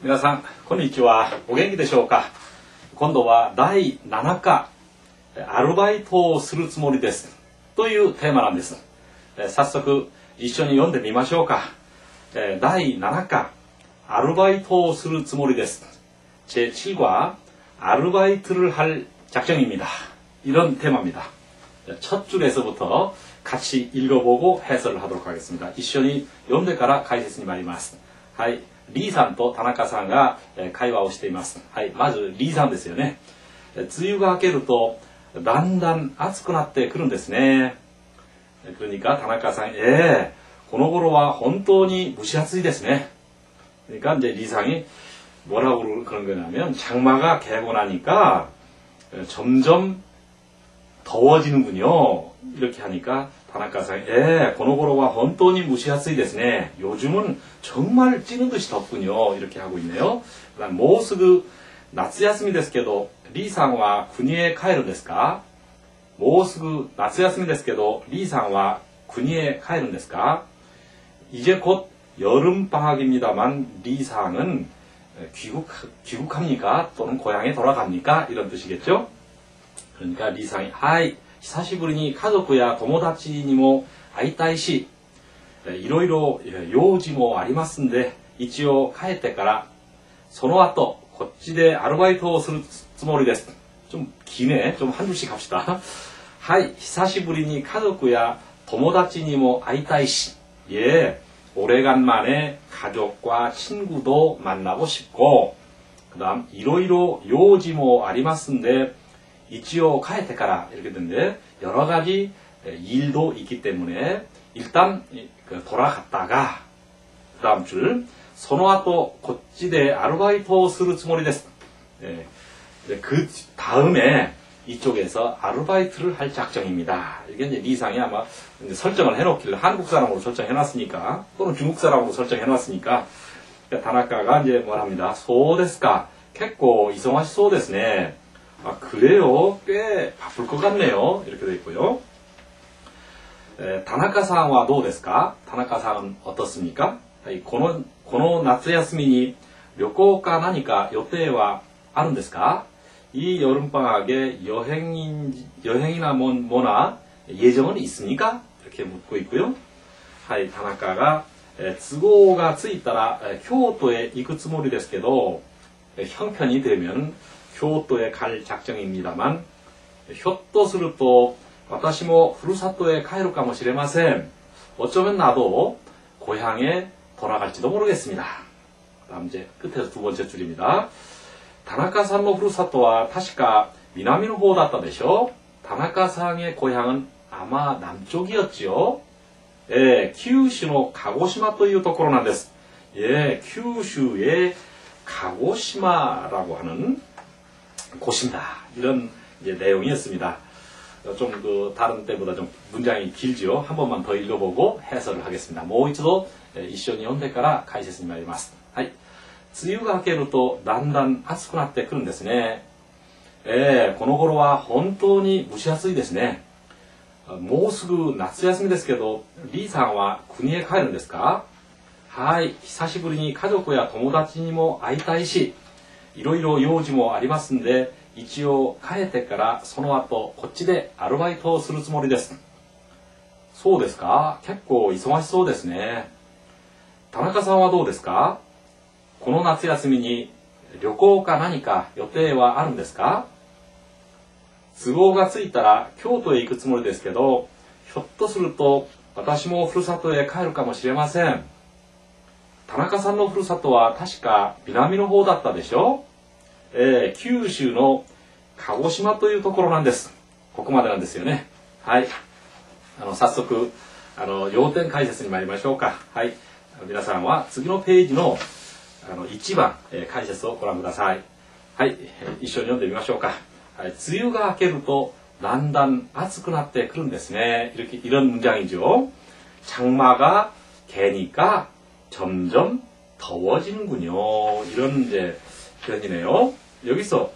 皆さん、こんにちは。お元気でしょうか。今度は第7課、アルバイトをするつもりです。というテーマなんです。早速、一緒に読んでみましょうか。第7課、アルバイトをするつもりです。제7과 아르바이트를 할 작정입니다. 이런 테마입니다. 첫 줄에서부터 같이 읽어보고 해설을 하도록 하겠습니다. 一緒に読んでから解説に参ります。はい。リーさんと田中さんが会話をしています。はい。まずリーさんですよね。梅雨が明けるとだんだん暑くなってくるんですね。그러니까田中さん、この頃は本当に蒸し暑いですね。그러니까 이제 리상이 뭐라고 그런 거냐면 장마가 개고 나니까 점점 더워지는군요. 이렇게 하니까 다나카상, この頃は本当に蒸し暑いですね. 요즘은 정말 찌는 듯이 덥군요. 이렇게 하고 있네요. 그다음もうすぐ夏休みですけど 리상은 군위에 帰るんですか? もうすぐ夏休みですけど 리상은 군위에 帰るんですか? 이제 곧 여름방학입니다만 리상은 귀국합니까? 또는 고향에 돌아갑니까? 이런 뜻이겠죠? 그러니까 리상이, 하이, 久しぶりに家族や友達にも会いたいし、いろいろ用事もありますんで、一応帰ってから、その後、こっちでアルバイトをするつもりです。좀 기네. 좀 한 줄씩 갑시다. 하이, 久しぶりに家族や友達にも会いたいし、예, 오래간만에 가족과 친구도 만나고 싶고, 그 다음, いろいろ用事もありますんで、이치오 카에테카라 이렇게 되는데 여러 가지 일도 있기 때문에 일단 돌아갔다가 그 다음 줄 소노아토 고치데 아르바이토 쓰る つもりです. 그 다음에 이쪽에서 아르바이트를 할 작정입니다. 이게 이제 리상이 아마 이제 설정을 해놓기를 한국 사람으로 설정해놨으니까 또는 중국 사람으로 설정해놨으니까 다나카가 이제 뭐랍니다. 소데스까? 結構忙しそうですね. 아, 그래요? 꽤 바쁠 것 같네요. 이렇게 되어 있고요. 다나카さんは どうですか? 다나카さん 어떻습니까? この夏休みに旅行か何か予定はあるんですか? 이 여름방학에 여행이나 뭐나 예정은 있습니까? 이렇게 묻고 있고요. 다나카가 都合がついたら京都へ行くつもりですけど 형편이 되면 교토에 갈 작정입니다만, ひょっとすると 私も 후루사토에 帰るかもしれません. 어쩌면 나도 고향에 돌아갈지도 모르겠습니다. 다음 이제 끝에서 두 번째 줄입니다. 다나카さんの 후루사토와 確か 미나미의 方だったでしょ? 다나카さん의 고향은 아마 남쪽이었지요. 예, 규슈의 가고시마 というところなんです. 예, 규슈의 가고시마라고 하는 곳입니다. 이런 이제 내용이었습니다. 좀 다른 때보다 좀 문장이 길지요. 한 번만 더 읽어보고 해설을 하겠습니다. もう一度一緒に読んでから解説に参ります。はい。梅雨が明けるとだんだん暑くなってくるんですね。この頃は本当に蒸し暑いですね。もうすぐ夏休みですけど、リーさんは国へ帰るんですか? はい。久しぶりに家族や友達にも会いたいし、いろいろ用事もありますんで、一応帰ってからその後こっちでアルバイトをするつもりです。そうですか? 結構忙しそうですね。田中さんはどうですか? この夏休みに旅行か何か予定はあるんですか? 都合がついたら京都へ行くつもりですけど、ひょっとすると私もふるさとへ帰るかもしれません。田中さんのふるさとは確か南の方だったでしょ? 九州の鹿児島というところなんです。ここまでなんですよね。はい。早速、要点解説に参りましょうか。はい。皆さんは次のページの、1番、解説をご覧ください。はい。一緒に読んでみましょうか。はい。梅雨が明けるとだんだん暑くなってくるんですね。이런 문장이죠. 장마가 개니까 점점 더워지는군요. 이런 이제 표현이네요. 여기서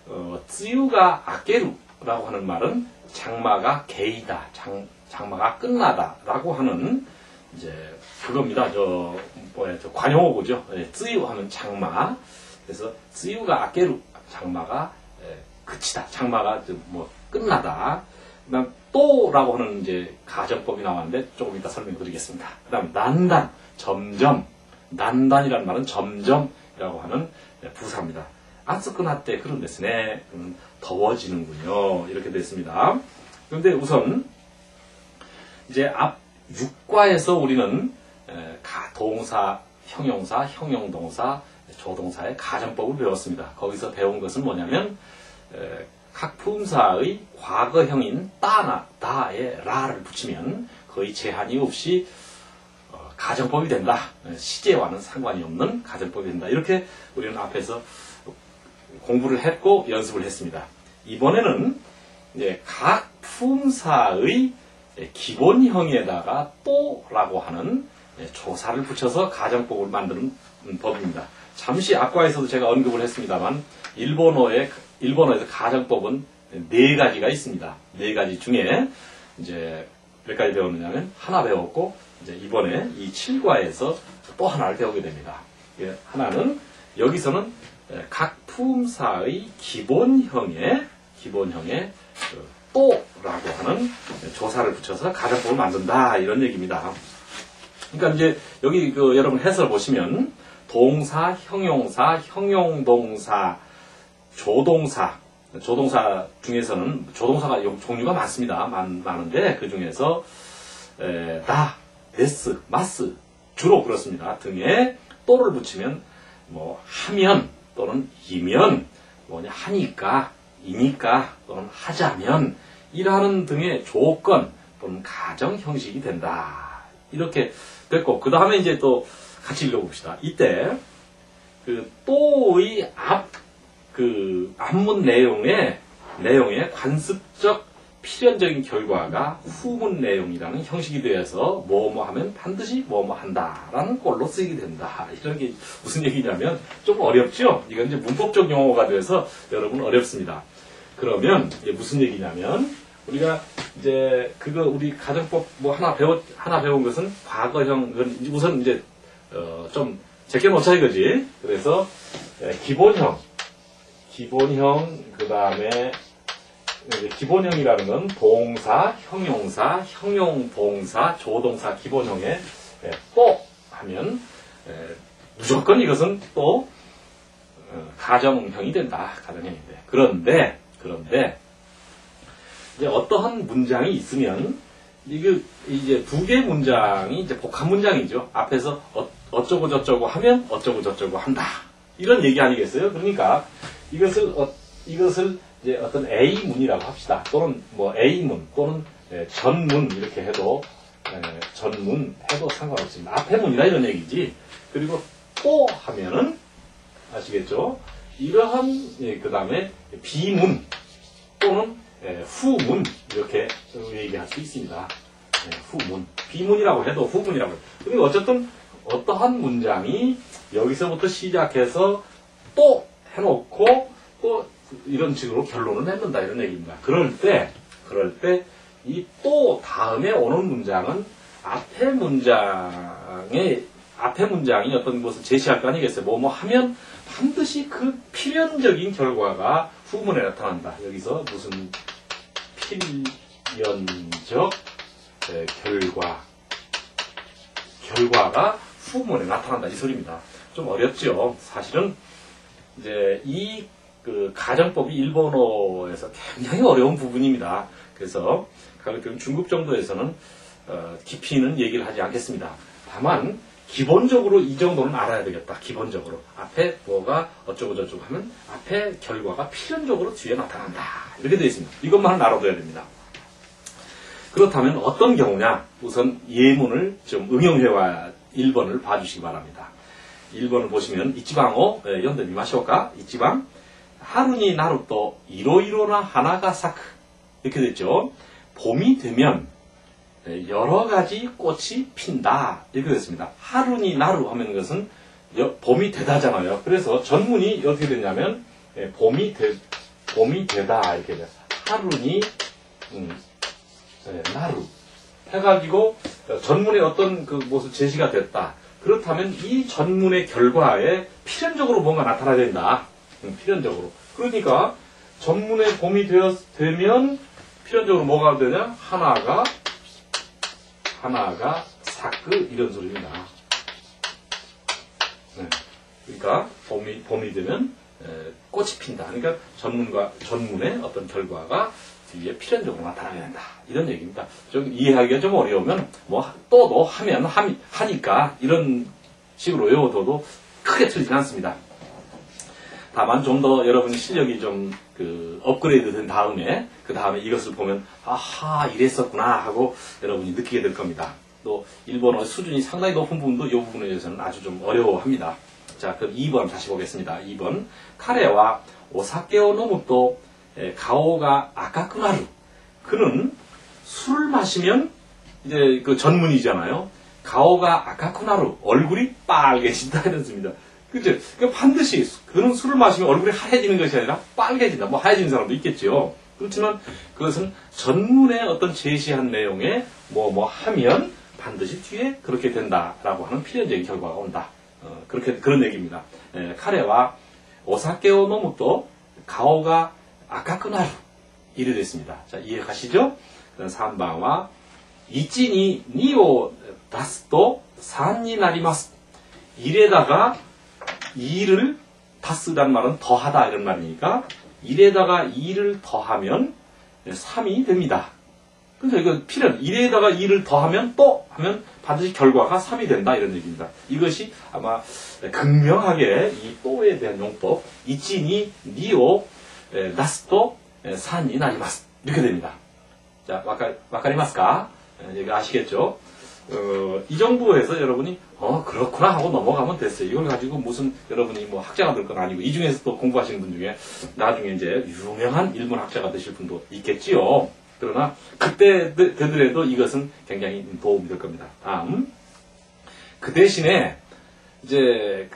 梅雨가 아케루라고 하는 말은 장마가 개이다, 장마가 끝나다라고 하는 이제 그겁니다. 저 관용어고죠. 쯔유 하면 장마. 그래서 쯔유가 아깨루, 장마가 그치다. 장마가 뭐 끝나다. 그다음 또라고 하는 이제 가정법이 나왔는데 조금 이따 설명드리겠습니다. 그다음 난단, 점점. 난단이라는 말은 점점이라고 하는 부사입니다. 아츠쿠나때 그런 데스네. 더워지는군요. 이렇게 됐습니다. 그런데 우선 이제 앞 6과에서 우리는 동사, 형용사, 형용동사, 조동사의 가정법을 배웠습니다. 거기서 배운 것은 뭐냐면 각 품사의 과거형인 따나 다에 라를 붙이면 거의 제한이 없이 가정법이 된다. 시제와는 상관이 없는 가정법이 된다. 이렇게 우리는 앞에서 공부를 했고 연습을 했습니다. 이번에는 이제 각 품사의 기본형에다가 또라고 하는 조사를 붙여서 가정법을 만드는 법입니다. 잠시 앞과에서도 제가 언급을 했습니다만 일본어에서 가정법은 4가지가 있습니다. 4가지 중에 이제 몇 가지 배웠느냐면 하나 배웠고 이제 이번에 이 7과에서 또 하나를 배우게 됩니다. 하나는 여기서는 각 품사의 기본형에 또라고 하는 조사를 붙여서 가정법을 만든다 이런 얘기입니다. 그러니까 이제 여기 여러분 해설 보시면 동사, 형용사, 형용동사, 조동사 중에서는 조동사가 종류가 많습니다. 많은데 그 중에서 나, 데스, 마스 주로 그렇습니다. 등에 또를 붙이면 뭐 하면 또는 이면 뭐냐 하니까 이니까 또는 하자면 이라는 등의 조건 또는 가정 형식이 된다. 이렇게 됐고 그 다음에 이제 또 같이 읽어봅시다. 이때 그 또의 앞문 내용의 관습적 필연적인 결과가 후문 내용이라는 형식이 되어서 뭐뭐 하면 반드시 뭐뭐 한다라는 꼴로 쓰이게 된다. 이런 게 무슨 얘기냐면 좀 어렵죠? 이건 이제 문법적 용어가 되어서 여러분 어렵습니다. 그러면 이게 무슨 얘기냐면 우리가 이제 우리 가정법 뭐 하나 배운 것은 과거형 우선 이제 좀 제껴놓자 이거지. 그래서 기본형 그 다음에 기본형이라는 건 동사, 형용사, 형용동사, 조동사 기본형에 또 하면 무조건 이것은 또 가정형이 된다. 가정형인데 그런데 이제 어떠한 문장이 있으면 이게 이제 2개 문장이 이제 복합 문장이죠. 앞에서 어쩌고 저쩌고 하면 어쩌고 저쩌고 한다. 이런 얘기 아니겠어요? 그러니까 이것을 이제 어떤 A문이라고 합시다. 또는 뭐 A문 또는 전문 이렇게 해도 전문 해도 상관없습니다. 앞에 문이다 이런 얘기지. 그리고 또 하면은 아시겠죠? 이러한 그 다음에 비문 또는 후문 이렇게 얘기할 수 있습니다. 후문 비문이라고 해도 후문이라고 해도. 그리고 어쨌든 어떠한 문장이 여기서부터 시작해서 또 해놓고 또 이런 식으로 결론을 맺는다 이런 얘기입니다. 그럴 때 이 또 다음에 오는 문장은 앞에 문장이 어떤 것을 제시할 거 아니겠어요? 뭐뭐 하면 반드시 그 필연적인 결과가 후문에 나타난다. 여기서 무슨 필연적 결과가 후문에 나타난다 이 소리입니다. 좀 어렵죠. 사실은 이제 그 가정법이 일본어에서 굉장히 어려운 부분입니다. 그래서 가급적 중급 정도에서는 깊이는 얘기를 하지 않겠습니다. 다만 기본적으로 이 정도는 알아야 되겠다. 기본적으로 앞에 뭐가 어쩌고 저쩌고 하면 앞에 결과가 필연적으로 뒤에 나타난다. 이렇게 되어 있습니다. 이것만은 알아둬야 됩니다. 그렇다면 어떤 경우냐? 우선 예문을 좀 응용해와 1번을 봐주시기 바랍니다. 1번을 보시면 이치방어 연대 미마쇼까? 이치방 하루니 나루또 이로이로나 하나가 사크 이렇게 됐죠. 봄이 되면 여러 가지 꽃이 핀다 이렇게 됐습니다. 하루니 나루 하면 것은 봄이 되다잖아요. 그래서 전문이 어떻게 됐냐면 봄이 되다 이렇게 돼요. 하루니 나루 해가지고 전문에 어떤 그 무슨 제시가 됐다. 그렇다면 이 전문의 결과에 필연적으로 뭔가 나타나야 된다. 필연적으로. 그러니까 전문의 봄이 되면 필연적으로 뭐가 되냐? 하나가 사크 이런 소리입니다. 네. 그러니까 봄이 되면 꽃이 핀다. 그러니까 전문의 어떤 결과가 뒤에 필연적으로 나타나야 된다. 이런 얘기입니다. 좀 이해하기가 좀 어려우면 또 너 하면 하니까 이런 식으로 외워둬도 크게 틀리진 않습니다. 다만 좀 더 여러분이 실력이 좀 업그레이드 된 다음에 그 다음에 이것을 보면 아하 이랬었구나 하고 여러분이 느끼게 될 겁니다. 또 일본어 수준이 상당히 높은 분도 이 부분에 대해서는 아주 좀 어려워합니다. 자, 그럼 2번 다시 보겠습니다. 2번. 카레와 오사케오 노무또 가오가 아까쿠나루. 그는 술을 마시면 이제 그 전문이잖아요. 가오가 아까쿠나루. 얼굴이 빨개진다 이랬습니다. 그죠? 그러니까 반드시 그는 술을 마시면 얼굴이 하얘지는 것이 아니라 빨개진다. 뭐 하얘지는 사람도 있겠죠. 그렇지만 그것은 전문의 어떤 제시한 내용에 뭐 하면 반드시 뒤에 그렇게 된다라고 하는 필연적인 결과가 온다. 그런 얘기입니다. 카레와 오사케오 노무또 가오가 아까쿠나루 이래 됐습니다. 자, 이해가시죠? 3번와 이치니 니오 다스또 산이 나리마스. 일에다가 2를 다스란 말은 더하다 이런 말이니까 1에다가 2를 더하면 3이 됩니다. 그래서 이거 필연 1에다가 2를 더하면 또 하면 반드시 결과가 3이 된다 이런 얘기입니다. 이것이 아마 극명하게 이 또에 대한 용법 이치니 니오 나스또 산이 나리마스 이렇게 됩니다. 자, 와카리마스까? 여기 아시겠죠? 이 정도에서 여러분이 그렇구나 하고 넘어가면 됐어요. 이걸 가지고 무슨 여러분이 뭐 학자가 될 건 아니고 이 중에서 또 공부하시는 분 중에 나중에 이제 유명한 일본 학자가 되실 분도 있겠지요. 그러나 그때 되더라도 이것은 굉장히 도움이 될 겁니다. 다음. 그 대신에 이제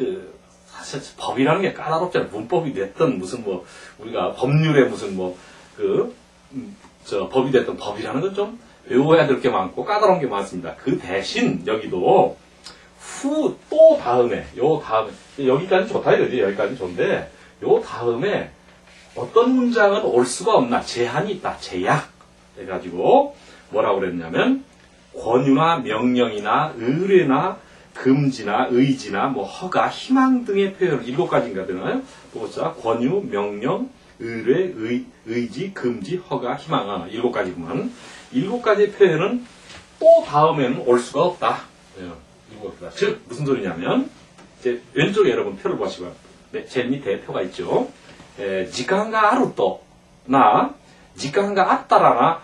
사실 법이라는 게 까다롭잖아요. 문법이 됐든 무슨 우리가 법률에 무슨 법이 됐든 법이라는 건 좀 외워야 될 게 많고 까다로운 게 많습니다. 그 대신 여기도 또 다음에 여기까지 좋다 이거지. 여기까지 좋은데 요 다음에 어떤 문장은 올 수가 없나 제한이 있다. 제약 해가지고 뭐라고 그랬냐면 권유나 명령이나 의뢰나 금지나 의지나 허가, 희망 등의 표현을 7가지인가 되나요? 보자. 권유, 명령, 의뢰, 의지, 금지, 허가, 희망 7가지구만. 7가지 표현은 또 다음에는 올 수가 없다. 즉 무슨 소리냐면 이제 왼쪽에 여러분 표를 보시고 제일 밑에 표가 있죠. 지간가 아루또나 지간가 아따라나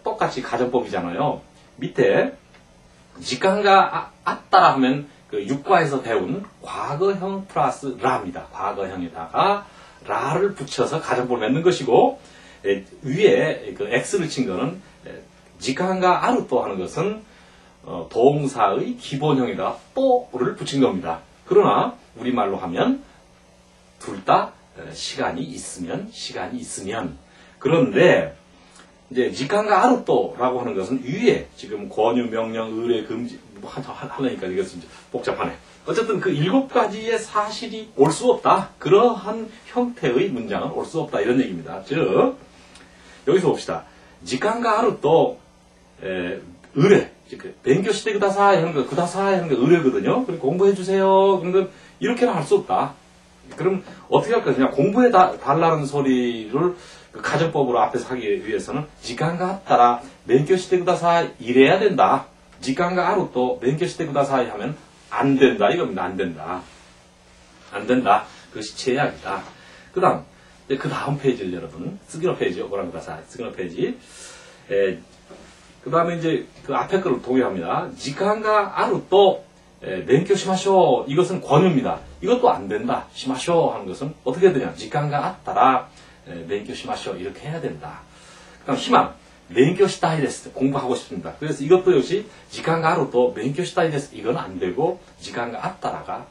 똑같이 가정법이잖아요. 밑에 지간가 아따라 하면 육과에서 배운 과거형 플러스 라입니다. 과거형에다가 라를 붙여서 가정법을 맺는 것이고 위에 X를 친 거는 지간가 아루또 하는 것은 동사의 기본형에다 또를 붙인 겁니다. 그러나 우리말로 하면 둘 다 시간이 있으면 그런데 이제 지간가 아루또라고 하는 것은 위에 지금 권유, 명령, 의뢰, 금지 하려니까 이것은 복잡하네. 어쨌든 그 7가지의 사실이 올 수 없다. 그러한 형태의 문장은 올 수 없다. 이런 얘기입니다. 즉 여기서 봅시다. 지간가 아루또 의뢰 벤교시대 그다사이 하는 거 그다사이 하는 거 의뢰거든요. 그리고 공부해 주세요. 그런데 이렇게는 할 수 없다. 그럼 어떻게 할까? 그냥 공부해 달라는 소리를 가정법으로 앞에서 하기 위해서는 지간가 따라 벤교시대 그다사이 이래야 된다. 지간가 아루또 벤교시대 그다사이 하면 안 된다 이겁니다. 안 된다. 그것이 제약이다. 그 다음 페이지를 여러분 쓰기노 페이지 오고랑 그다사이 쓰기노 페이지 그 다음에 이제 그 앞에 거를 동의합니다. 지간가 아루또 勉強しましょう. 이것은 권유입니다. 이것도 안 된다. しましょう 하는 것은 어떻게 되냐? 지간가 아따라 勉強しましょう 이렇게 해야 된다. 그럼 희망 勉強したいです. 공부하고 싶습니다. 그래서 이것도 역시 지간가 아루또 勉強したいです. 이건 안 되고 지간가 아따라가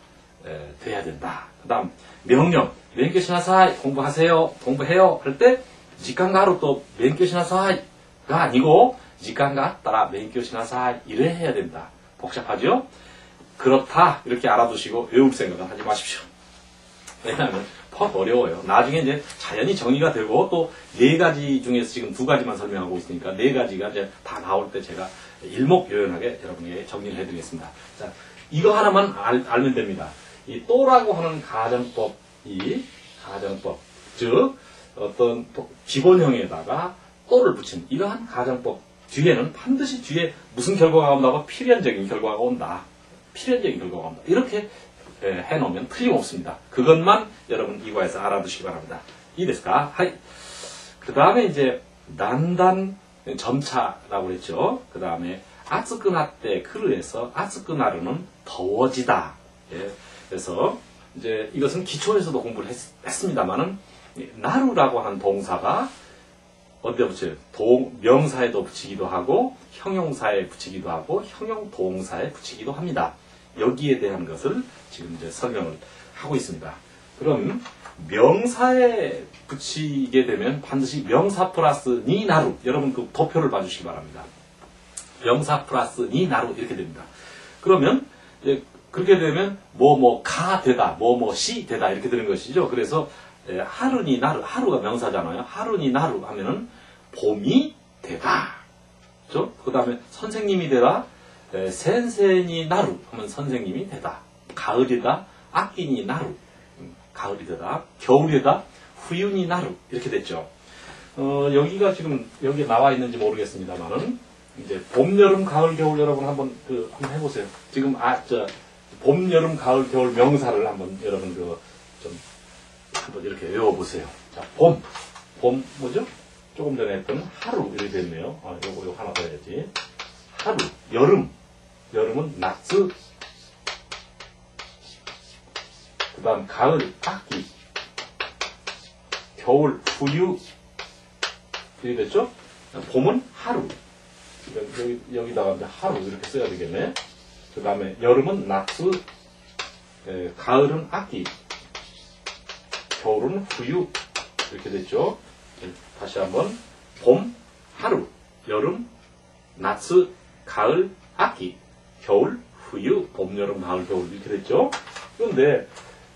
돼야 된다. 그 다음 명령 勉強しなさい. 공부하세요. 공부해요. 할 때 지간가 아루또 勉強しなさい가 아니고 지간가 아따라 勉強しなさい. 이래 해야 된다. 복잡하죠? 그렇다 이렇게 알아두시고 외울 생각은 하지 마십시오. 왜냐하면 퍽 어려워요. 나중에 이제 자연히 정의가 되고 또 4가지 중에서 지금 2가지만 설명하고 있으니까 4가지가 이제 다 나올 때 제가 일목요연하게 여러분에게 정리를 해드리겠습니다. 자, 이거 하나만 알면 됩니다. 이 또라고 하는 가정법, 즉 어떤 기본형에다가 또를 붙인 이러한 가정법 뒤에는 반드시 뒤에 무슨 결과가 온다고 필연적인 결과가 온다. 필연적인 결과가 온다. 이렇게 해놓으면 틀림없습니다. 그것만 여러분 이과에서 알아두시기 바랍니다. 이됐을까? 하이. 그 다음에 이제 난단 점차라고 그랬죠. 그 다음에 아츠크나 때 크르에서 아츠크나르는 더워지다. 예. 그래서 이제 이것은 기초에서도 공부를 했습니다만은 나루라고 하는 동사가 어디에 붙여요? 명사에도 붙이기도 하고 형용사에 붙이기도 하고 형용 동사에 붙이기도 합니다. 여기에 대한 것을 지금 이제 설명을 하고 있습니다. 그럼 명사에 붙이게 되면 반드시 명사 플러스 니 나루, 여러분 그 도표를 봐주시기 바랍니다. 명사 플러스 니 나루 이렇게 됩니다. 그러면 이제 그렇게 되면 가 되다, 시 되다 이렇게 되는 것이죠. 그래서 하루니 나루, 하루가 명사잖아요. 하루니 나루 하면은 봄이 되다. 그렇죠? 그 다음에 선생님이 되다. 센세니 나루 하면 선생님이 되다. 가을이다. 아끼니 나루. 가을이 되다. 겨울이다. 후윤이 나루. 이렇게 됐죠. 여기가 지금 여기에 나와 있는지 모르겠습니다만은 이제 봄, 여름, 가을, 겨울 여러분 한번 한번 해보세요. 지금 봄, 여름, 가을, 겨울 명사를 한번 여러분 좀 한번 이렇게 외워보세요. 자, 봄 뭐죠? 조금 전에 했던 하루 이렇게 됐네요. 요거 하나 더 해야지. 하루, 여름은 나츠, 그 다음 가을, 아기, 겨울, 후유 이렇게 됐죠? 봄은 하루, 여기다가 이제 하루 이렇게 써야 되겠네. 그 다음에 여름은 나츠, 가을은 아기, 겨울은 후유 이렇게 됐죠. 다시 한번 봄, 하루, 여름, 나츠, 가을, 아기, 겨울, 후유, 봄, 여름, 가을, 겨울 이렇게 됐죠. 그런데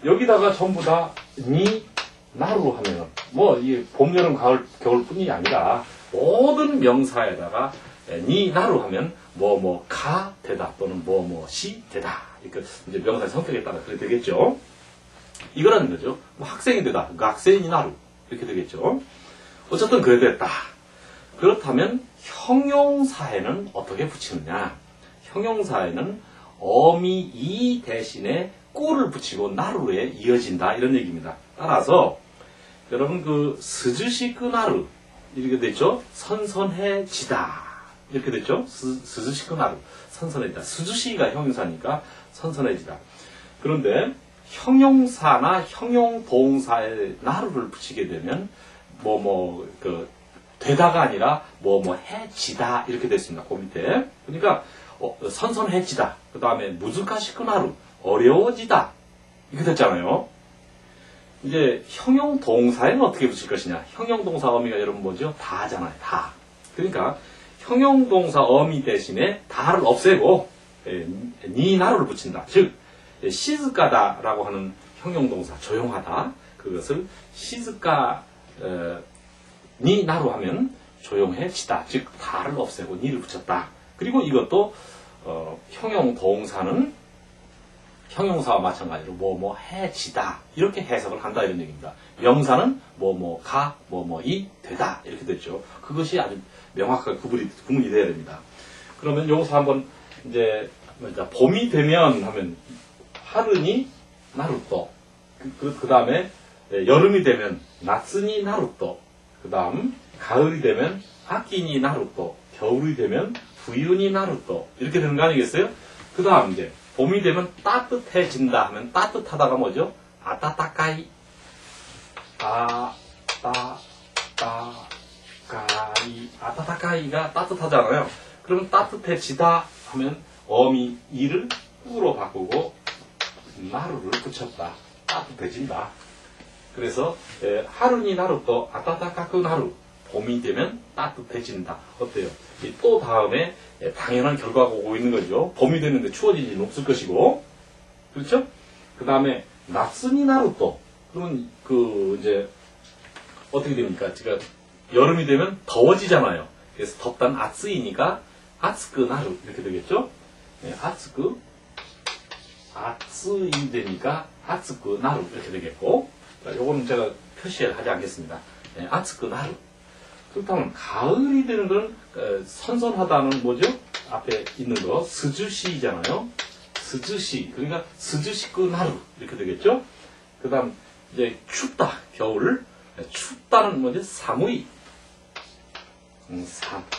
여기다가 전부 다 니, 나루 하면 이 봄, 여름, 가을, 겨울 뿐이 아니라 모든 명사에다가 니, 나루 하면 가 되다 또는 시 되다. 이렇게 이제 명사의 성격에 따라 그렇게 되겠죠. 이거라는 거죠. 학생이 되다. 학생이 나루 이렇게 되겠죠. 어쨌든 그래 됐다. 그렇다면 형용사에는 어떻게 붙이느냐? 형용사에는 어미 이 대신에 꾸를 붙이고 나루에 이어진다 이런 얘기입니다. 따라서 여러분 그 스즈시크 나루 이렇게 됐죠? 선선해지다 이렇게 됐죠? 스즈시크 나루 선선해지다. 스즈시가 형용사니까 선선해지다. 그런데 형용사나 형용동사에 나루를 붙이게 되면 되다가 아니라 해지다 이렇게 됐습니다. 그 밑에. 그러니까 선선해지다. 그 다음에 무즈카시크나루 어려워지다 이렇게 됐잖아요. 이제 형용동사에는 어떻게 붙일 것이냐? 형용동사 어미가 여러분 뭐죠? 다잖아요. 다. 그러니까 형용동사 어미 대신에 다를 없애고 니나루를 붙인다. 즉 시즈카다라고 하는 형용동사 조용하다. 그것을 시즈카 니나루 하면 조용해지다. 즉 다를 없애고 니를 붙였다. 그리고 이것도 형용동사는 형용사와 마찬가지로 해지다 이렇게 해석을 한다 이런 얘기입니다. 명사는 가 이 되다 이렇게 됐죠. 그것이 아주 명확하게 구분이 돼야 됩니다. 그러면 여기서 한번 이제 봄이 되면 하면 하루니 나루또 그 다음에 여름이 되면 나츠니 나루또 그 다음 가을이 되면 아키니 나루또 겨울이 되면 후유니 나루또 이렇게 되는 거 아니겠어요? 그 다음 이제 봄이 되면 따뜻해진다 하면 따뜻하다가 뭐죠? 아따따까이 아따따까이가 따뜻하잖아요. 그럼 따뜻해지다 하면 어미 이를 꾸로 바꾸고 나루를 붙였다. 따뜻해진다. 그래서 하루니 나루또 아따따까쿠 나루 봄이 되면 따뜻해진다. 어때요? 이 또 다음에 당연한 결과가 오고 있는 거죠. 봄이 되는데 추워질 일은 없을 것이고. 그렇죠? 그 다음에 나츠니 나루 또. 그러면 이제 어떻게 됩니까? 제가 여름이 되면 더워지잖아요. 그래서 덥다는 아츠이니까 아츠크 나루 이렇게 되겠죠? 네, 아츠이 되니까 아츠크 나루 이렇게 되겠고, 요거는 제가 표시를 하지 않겠습니다. 네, 아츠크 나루. 그렇다면 가을이 되는 건 선선하다는 뭐죠? 앞에 있는 거 스즈시잖아요. 스즈시. 그러니까 스즈시크 나루 이렇게 되겠죠? 그다음 이제 춥다 겨울. 춥다는 뭐죠? 사무이.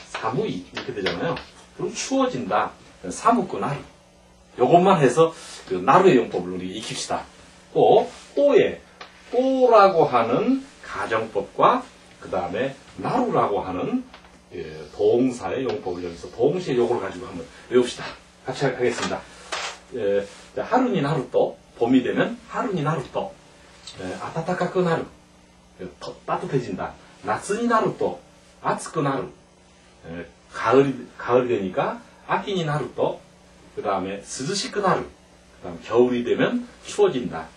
사무이 이렇게 되잖아요. 그럼 추워진다. 사무크 나루. 요것만 해서 그 나루의 용법을 우리 익힙시다. 또라고 하는 가정법과 그 다음에 나루라고 하는 동사의 용법을 여기서 동시에 요걸 가지고 한번 외웁시다. 같이 하겠습니다. 하루니 나루또. 봄이 되면 하루니 나루또. 아타타카크 나루. 따뜻해진다. 나츠니 나루또. 아츠크 나루. 가을이 되니까 아키니 나루또. 그 다음에 스즈시크 나루. 그 다음 겨울이 되면 추워진다.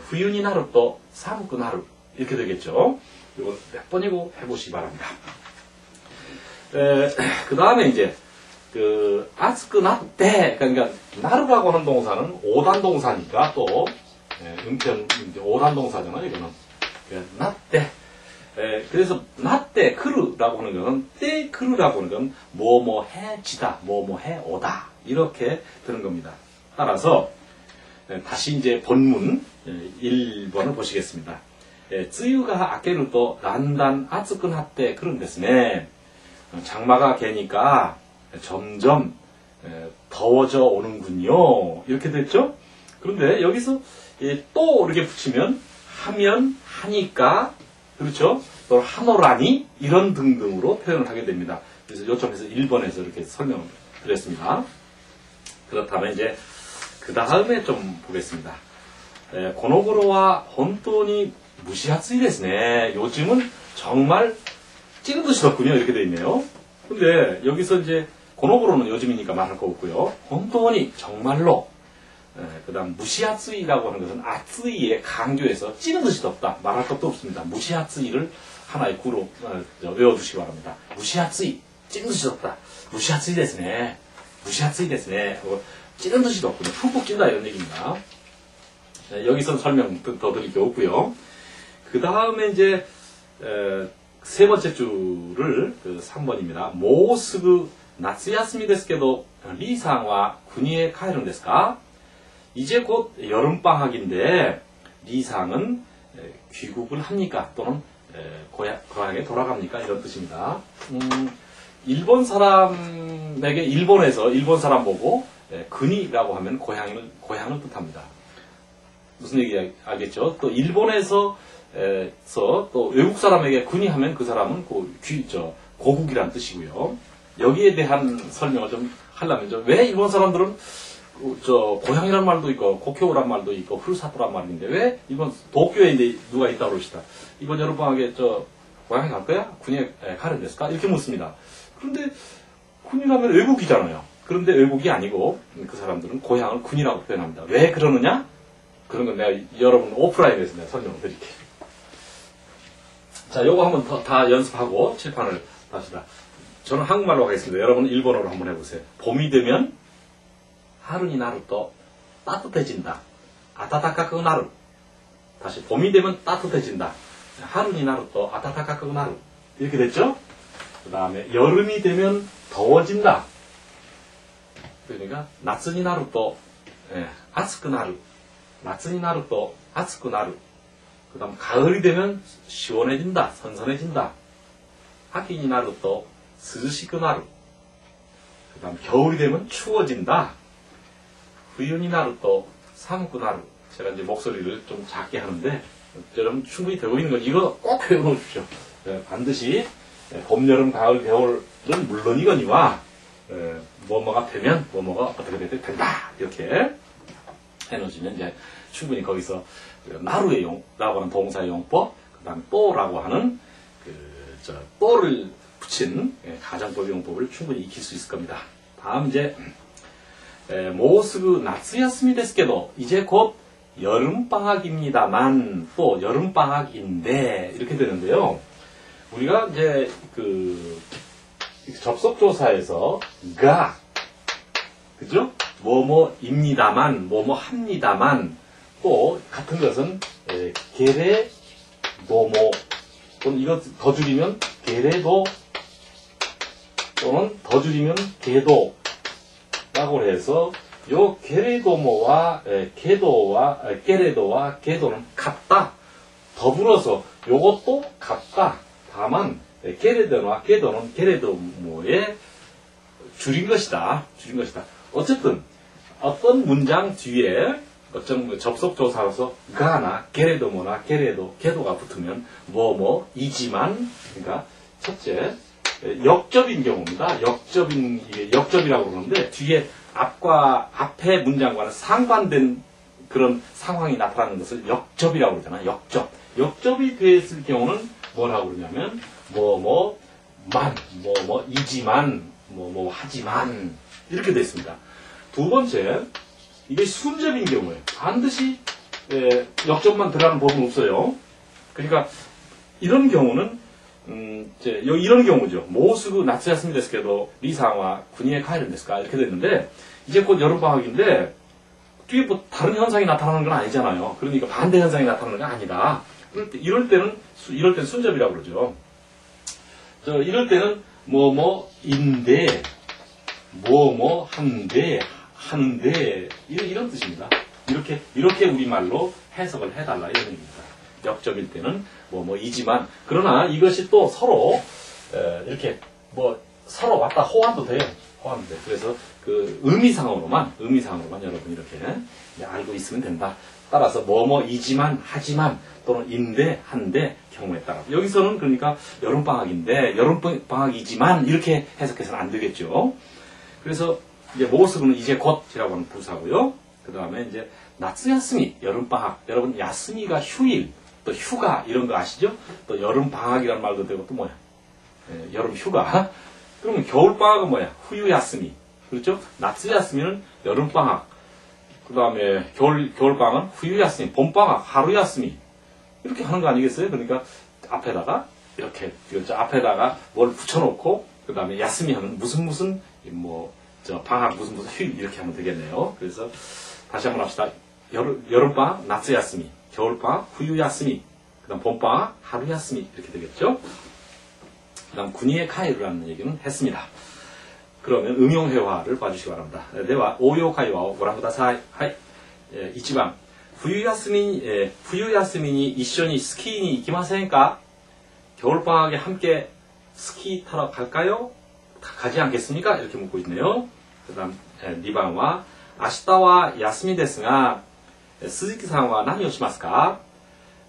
후유니 나루또 사무크 나루. 이렇게 되겠죠. 이거 몇 번이고 해보시기 바랍니다. 그 다음에 이제 아츠크 나때, 그러니까 나루라고 하는 동사는 5단 동사니까 또 음편 이제 5단 동사잖아요. 이거는 나때. 그래서 나때 크루라고 하는 것은 때 크루라고 하는 건 뭐뭐 해지다, 뭐뭐 해 오다 이렇게 되는 겁니다. 따라서 다시 이제 본문 1번을 보시겠습니다. 梅雨が明けるとだんだん暑くなってくるんですね. 장마가 개니까 점점 더워져 오는군요. 이렇게 됐죠? 그런데 여기서 또 이렇게 붙이면 하면, 하니까, 그렇죠? 또 하노라니 이런 등등으로 표현을 하게 됩니다. 그래서 요점에서 1번에서 이렇게 설명을 드렸습니다. 그렇다면 이제 그 다음에 좀 보겠습니다. この頃は本当に 무시하츠이ですね. 요즘은 정말 찌는 듯이 덥군요. 이렇게 되어 있네요. 근데 여기서 이제 고노고로는 요즘이니까 말할 거 없고요. 혼돈이 정말로. 그 다음 무시하츠이라고 하는 것은 아츠이의 강조해서 찌는 듯이 덥다. 말할 것도 없습니다. 무시하츠이를 하나의 구로 외워두시기 바랍니다. 무시하츠이. 찌는 듯이 덥다. 무시하츠이ですね. 무시하츠이ですね. 찌는 듯이 덥군요. 푹푹 찐다 이런 얘기입니다. 여기서 설명 더 드릴 게 없고요. 그 다음에 이제 세 번째 줄을 3번입니다. 모스그 나츠야스미 ですけど 리상와 군위에 가이른 ですか? 이제 곧 여름방학인데 리상은 귀국을 합니까? 또는 고향에 돌아갑니까? 이런 뜻입니다. 일본 사람에게 일본에서 일본 사람 보고 근위라고 하면 고향을 뜻합니다. 무슨 얘기 알겠죠? 또 일본에서 또 외국 사람에게 군위하면 그 사람은 고국이란 뜻이고요. 여기에 대한 설명을 좀 하려면 왜 일본 사람들은 고향이란 말도 있고 고쿄란 말도 있고 후르사토란 말인데 왜 이번 도쿄에 이제 누가 있다고 그러시다. 이번 여름방학에 고향에 갈 거야? 군위에 가는 데스까? 이렇게 묻습니다. 그런데 군이라면 외국이잖아요. 그런데 외국이 아니고 그 사람들은 고향을 군이라고 표현합니다. 왜 그러느냐? 그런 건 내가 여러분 오프라인에서 내가 설명을 드릴게요. 자, 요거 한번 다 연습하고 칠판을 다시다. 저는 한국말로 하겠습니다. 여러분은 일본어로 한번 해보세요. 봄이 되면 하루니 나루 또 따뜻해진다. 아타타카쿠 나루. 다시 봄이 되면 따뜻해진다. 하루니 나루 또 아타타카쿠 나루. 이렇게 됐죠? 그 다음에 여름이 되면 더워진다. 그러니까 나츠니 나루 또 아츠쿠 나루. 나츠니 나루 또 아츠쿠 나루. 그 다음 가을이 되면 시원해진다. 선선해진다. 하키니 나루 또 스즈시쿠 나루. 그 다음 겨울이 되면 추워진다. 후유니 나루 또 사무쿠 나루. 제가 이제 목소리를 좀 작게 하는데 여러분 충분히 되고 있는 건 이거 꼭 배워놓으십시오. 반드시 봄, 여름, 가을, 겨울은 물론이거니와 뭐뭐가 되면 뭐뭐가 어떻게 된다. 이렇게 해놓으시면 이제 충분히 거기서 나루의 용라고 하는 동사의 용법, 그 다음 또라고 하는 또를 붙인 가정법 용법을 충분히 익힐 수 있을 겁니다. 다음 이제 모스그 나츠야스미 데스케도 이제 곧 여름방학입니다만 또 여름방학인데 이렇게 되는데요. 우리가 이제 그 접속조사에서 가 그죠? 뭐뭐입니다만 뭐뭐 합니다만 또 같은 것은 게레 도모 또는 이거 더 줄이면 게레도 또는 더 줄이면 게도 라고 해서 요 게레도모와 게도와 게레도와 게도는 같다. 더불어서 요것도 같다. 다만 게레도와 게도는 게레도모의 줄인 것이다. 줄인 것이다. 어쨌든 어떤 문장 뒤에 어떤 접속조사로서 가나 게레도모나 게레도 게도가 붙으면 뭐뭐이지만 그러니까 첫째 역접인 경우입니다. 역접이라고 그러는데 뒤에 앞에 문장과는 상반된 그런 상황이 나타나는 것을 역접이라고 그러잖아요. 역접. 역접이 됐을 경우는 뭐라고 그러냐면 뭐뭐이지만 하지만 이렇게 되어 있습니다. 두 번째 이게 순접인 경우에 반드시 역접만 들어가는 법은 없어요. 그러니까 이런 경우는 이런 경우죠. 모스그 나츠야스미 데스케도 리상와 군인의 카이른 데스까 이렇게 됐는데 이제 곧 여름방학인데 뒤에 뭐 다른 현상이 나타나는 건 아니잖아요. 그러니까 반대 현상이 나타나는 건 아니다. 이럴 때는 순접이라고 그러죠. 이럴 때는 뭐뭐인데 뭐뭐한데 하는데 이런 뜻입니다. 이렇게 우리말로 해석을 해달라 이런 얘기입니다. 역접일 때는 뭐이지만 그러나 이것이 또 서로 이렇게 서로 왔다 호환도 돼요. 호환도 돼. 그래서 그 의미상으로만 여러분 이렇게 알고 있으면 된다. 따라서 뭐이지만 하지만 또는 인데 한데 경우에 따라 여기서는 그러니까 여름방학인데 여름방학이지만 이렇게 해석해서는 안 되겠죠. 그래서 이제 모스그는 이제 곧이라고 하는 부사고요. 그 다음에 이제 나츠야스미 여름방학 여러분 야스미가 휴일 또 휴가 이런 거 아시죠? 또 여름방학이라는 말도 되고 또 뭐야? 여름휴가. 그러면 겨울방학은 뭐야? 후유야스미. 그렇죠? 나츠야스미는 여름방학. 그 다음에 겨울방학은 후유야스미. 봄방학 하루야스미. 이렇게 하는 거 아니겠어요? 그러니까 앞에다가 이렇게 앞에다가 뭘 붙여놓고 그 다음에 야스미 하면 무슨 방학 무슨 휴일 이렇게 하면 되겠네요. 그래서 다시 한번 합시다. 여름방학 나츠야스미. 겨울방학 후유야스미, 그 다음 봄방학 하루야스미 이렇게 되겠죠. 그 다음 군이의 카이루라는 얘기는 했습니다. 그러면 응용회화를 봐주시기 바랍니다. 네와 오요 카이와 고란쿠다사이. 하이. 1번冬休みに一緒にスキーに行きませんか? 겨울방학에 함께 스키 타러 갈까요? 가지 않겠습니까? 이렇게 묻고 있네요. 그 다음 2번와 明日は休みですが스즈키さんは何をしますか?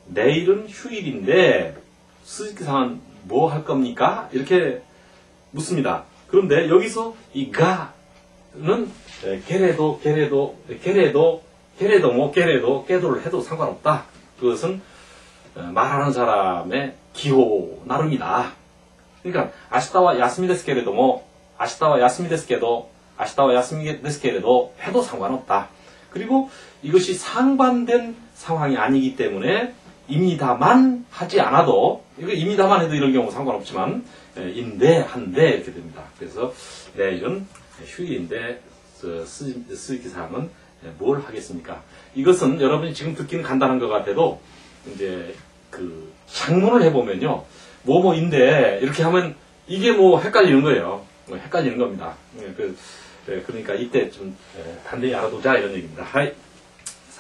내일은 휴일인데 스즈키さん뭐 할 겁니까? 이렇게 묻습니다. 그런데 여기서 이 가는 게레도를 해도 상관없다. 그것은 말하는 사람의 기호 나름이다. 그러니까 아시타와 야스미 데스케레도모 아시타와 야스미 데스케도 아시타와 야스미 데스케레도 해도 상관없다. 그리고 이것이 상반된 상황이 아니기 때문에 입니다만 하지 않아도 이거 입니다만 해도 이런 경우 상관없지만 인데 한데 이렇게 됩니다. 그래서 내일은 휴일인데 스즈키-상은 뭘 하겠습니까? 이것은 여러분이 지금 듣기는 간단한 것 같아도 이제 그 작문을 해보면요 뭐뭐인데 이렇게 하면 이게 헷갈리는 거예요. 헷갈리는 겁니다. 그러니까 이때 좀 단단히 알아두자 이런 얘기입니다. 하이.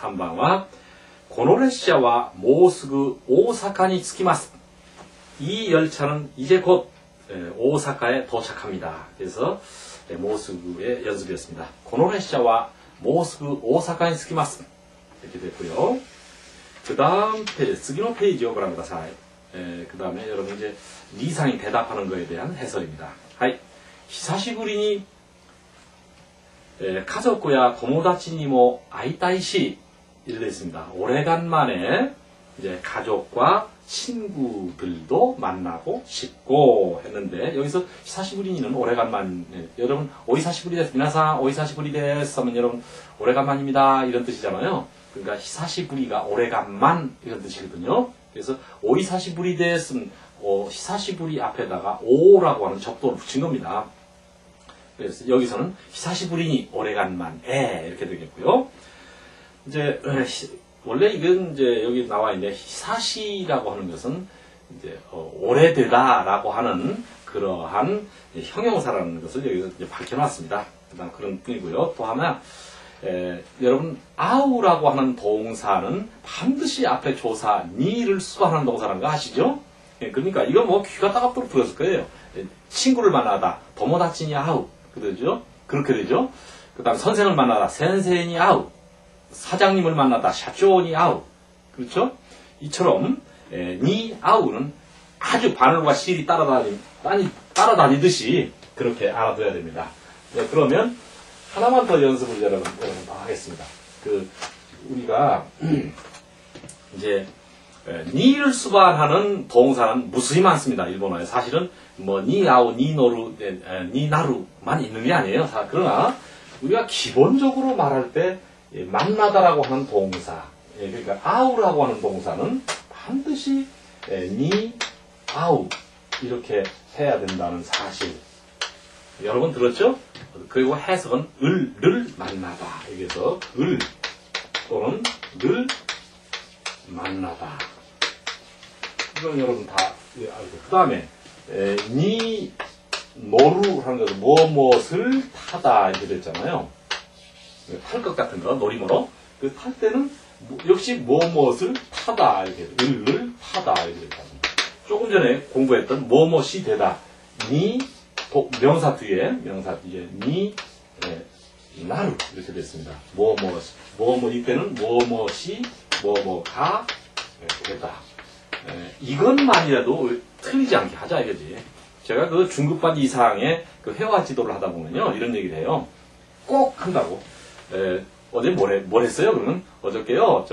3번와 この列車はもうすぐ大阪に着きます. 이 열차는 이제 곧 오사카에 도착합니다. 그래서 모스구의 연습이었습니다. この列車はもうすぐ大阪に着きます. 이렇게 됐고요. 그 다음 페이지, 次の 페이지를ご覧ください. 그 다음에 여러분 이제 리상이 대답하는 것에 대한 해설입니다. 하이. 久しぶりに家族や友達にも会いたいし이렇게 되어 있습니다. 오래간만에 이제 가족과 친구들도 만나고 싶고 했는데 여기서 히사시부리니는 오래간만 여러분 오이사시부리 데스 미나상 오이사시부리 데스 하면 여러분 오래간만입니다 이런 뜻이잖아요. 그러니까 히사시부리가 오래간만 이런 뜻이거든요. 그래서 오이사시부리 데스는 히사시부리 앞에다가 오라고 하는 접도를 붙인 겁니다. 그래서 여기서는 히사시부리니 오래간만에 이렇게 되겠고요. 이제 원래 이건 이제 여기 나와 있는데 히사시라고 하는 것은 이제 오래되다라고 하는 그러한 형용사라는 것을 여기서 이제 밝혀놨습니다. 그다음 그런 뿐이고요. 또 하나 여러분 아우라고 하는 동사는 반드시 앞에 조사 니를 수반하는 동사라는 거 아시죠? 그러니까 이거 뭐 귀가 따갑도록 들었을 거예요. 친구를 만나다 도모다치니 아우 그러죠? 그렇게 되죠? 그다음 선생을 만나다 센세니 아우 사장님을 만나다 샤쇼니 아우 그렇죠? 이처럼 니 아우는 아주 바늘과 실이 따라다니듯이 그렇게 알아둬야 됩니다. 네, 그러면 하나만 더 연습을 여러분 더 하겠습니다. 우리가 이제 니를 수반하는 동사는 무수히 많습니다. 일본어에 사실은 뭐 니 아우 니 노루 니 나루만 있는 게 아니에요. 그러나 우리가 기본적으로 말할 때 만나다라고 하는 동사, 그러니까 아우라고 하는 동사는 반드시 니, 아우 이렇게 해야 된다는 사실. 여러분 들었죠? 그리고 해석은 을를 만나다. 여기서 을 또는 를 만나다. 이건 여러분 다 알고. 그 다음에 니 노루 하는 것은 무엇을 타다 이렇게 됐잖아요. 탈 것 같은 거, 놀이모로. 탈 때는 역시 무엇을 타다, 이렇게, 을을 타다, 이렇게 됐습니다. 조금 전에 공부했던 무엇이 되다. 니, 명사 뒤에, 니, 나루, 이렇게 됐습니다. 이때는 무엇이, 뭐가, 되다. 이것만이라도 틀리지 않게 하자, 이거지. 제가 그 중급반 이상의 그 회화 지도를 하다 보면요, 이런 얘기를 해요. 꼭 한다고. 어제 뭘 했어요? 그러면 어저께요,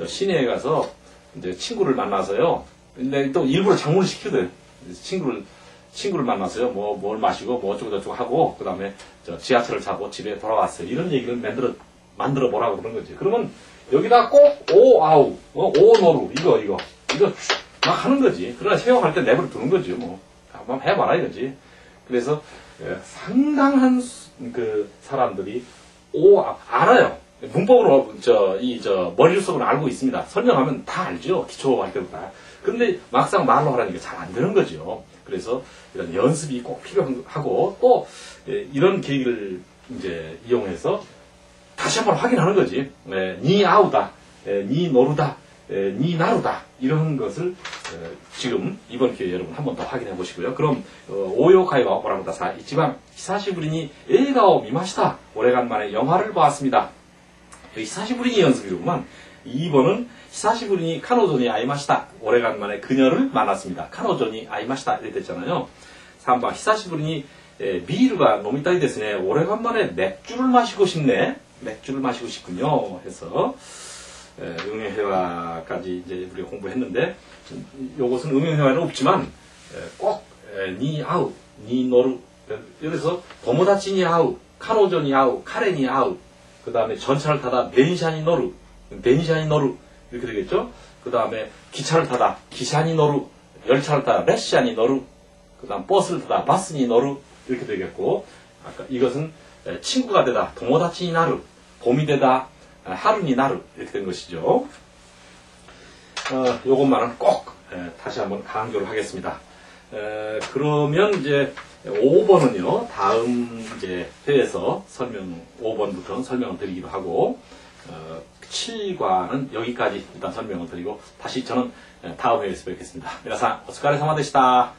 시내에 가서 이제 친구를 만나서요. 근데 또 일부러 장문을 시키거든. 친구를 만나서요. 뭘 마시고, 뭐 어쩌고저쩌고 하고, 그 다음에 지하철을 타고 집에 돌아왔어요. 이런 얘기를 만들어 보라고 그러는 거지. 그러면 여기다 꼭 오, 아우, 오, 노루, 이거 막 하는 거지. 그러나 세워갈 때 내버려 두는 거지. 뭐. 한번 해봐라 이거지. 그래서 상당한 사람들이 알아요. 문법으로 머릿속으로 알고 있습니다. 설명하면 다 알죠. 기초할 때보다. 근데 막상 말로 하라니까 잘 안 되는 거죠. 그래서 이런 연습이 꼭 필요하고 또 이런 계기를 이제 이용해서 다시 한번 확인하는 거지. 니 아우다, 니 노루다, 니 나루다 이런 것을 지금 이번 기회에 여러분 한 번 더 확인해 보시고요. 그럼 오요카이와 오라쿠다사 이치반 히사시부리니 에이가오 미마시타 오래간만에 영화를 보았습니다. 히사시부리니 연습이구만. 2번은 히사시부리니 카노조니 아이마시타 오래간만에 그녀를 만났습니다. 카노조니 아이마시타 이렇게 됐잖아요. 3번 히사시부리니 비루가 노미타이 데스네 오래간만에 맥주를 마시고 싶네. 맥주를 마시고 싶군요. 해서 응용회화까지 이제 우리가 공부했는데 요것은 응용회화는 없지만 꼭 니 아우, 니 노루 여기서 도모다치 니 아우, 카노조 니 아우, 카레 니 아우 그 다음에 전차를 타다 덴샤니 노루 이렇게 되겠죠. 그 다음에 기차를 타다 기샤니 노루, 열차를 타다 레시아니 노루 그 다음 버스를 타다 바스니 노루 이렇게 되겠고 아까 이것은 친구가 되다 도모다치 니 나루, 봄이 되다 하루니 나루 이렇게 된 것이죠. 요것만은 꼭 다시 한번 강조를 하겠습니다. 그러면 이제 5번은요 다음 이제 회에서 5번부터 설명을 드리기로 하고 7과는 여기까지 일단 설명을 드리고 다시 저는 다음 회에서 뵙겠습니다.皆さんお疲れ様でした。